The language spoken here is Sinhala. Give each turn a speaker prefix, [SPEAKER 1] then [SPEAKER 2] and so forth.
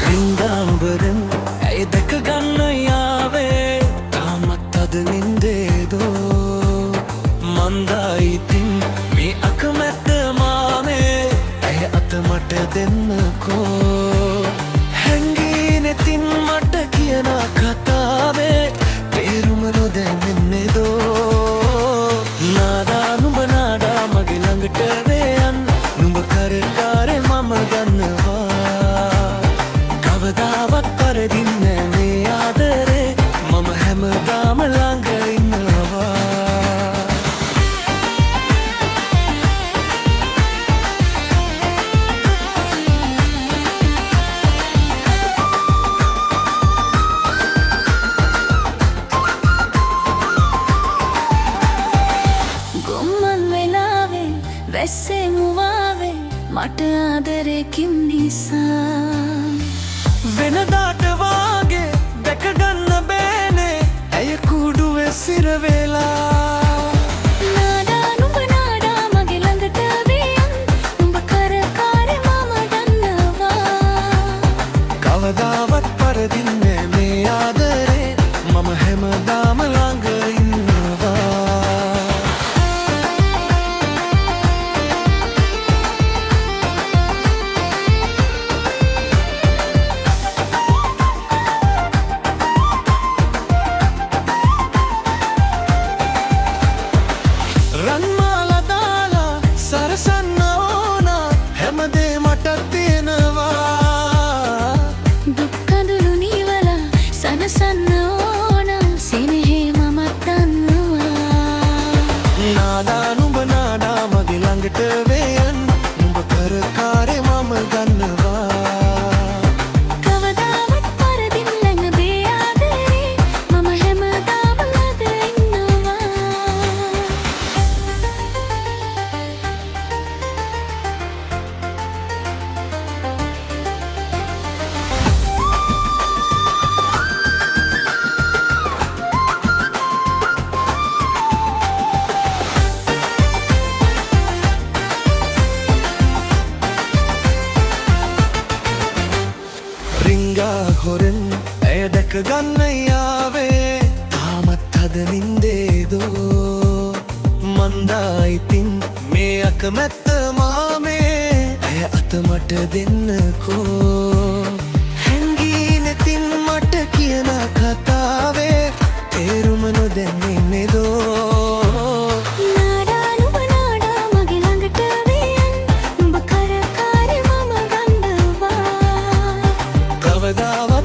[SPEAKER 1] රිංගාඹරෙන් ඇය දැක ගන්න යාවේ තාමත් අද නින්දේදෝ මන්දායිතින් මේ අකමැත්ත මානේ ඇය අත මට දෙන්නකෝ හැංගී නෙතින් මට කියන කතාවේ තේරුම නොදැනෙන්නේදෝ නාඩා නුඹ නාඩා මගේ ළඟට වේයන් නුඹ කරකාරේ මම ගන්නවා කවදාවත් පරදින්නේ මේ ආදරේ මම හැමදාම ළඟ ඉන්නවා
[SPEAKER 2] ගොම්මන් වෙලාවේ වැස්සේ මුවාවේ මට ආදරේකින් නිසා
[SPEAKER 1] වෙනදාට වාගේ දැක ගන්න බෑනේ ඇය කුඩුවේ සිර වෙලා
[SPEAKER 2] නාඩා නුඹ නාඩා මගේ ළඟට වේයන් නුඹ කරකාරේ මම දන්නවා
[SPEAKER 1] කවදාවත් පරදින්නේ මේ ආදරේ මම හැමදාම ළඟ ඉන්නවා රන්මාල දාලා සරසන්න ඕන හැමදේ මට තියෙනවා
[SPEAKER 2] දුක්කඳුළු නීවලා සනසන්න ඕන සෙනෙහේ මමත් දන්නවා
[SPEAKER 1] නාඩා නුඹ නාඩා මගේ ළඟට වේයන් නුඹ කරකාරේ මම ගන්නවා
[SPEAKER 2] කවදාවත් පරදින්නේ නැ මේ ආදරේ මම හැමදාම ළඟ ඉන්නවා
[SPEAKER 1] රිංගා හොරෙන් ඇය දැක ගන්න යාවේ තාමත් අද නින්දේදෝ මන්දායිතින් මේ අකමැත්ත මාමේ ඇය අත මට දෙන්නකෝ හැංගී නෙතින් මට කියන කතාවේ තේරුම නොදැනෙන්නේදෝ
[SPEAKER 2] නාඩා නුඹ නාඩා මගේ ළඟට වේයන් නුඹ කරකාරේ මම ගන්නවා
[SPEAKER 1] කවදාවත්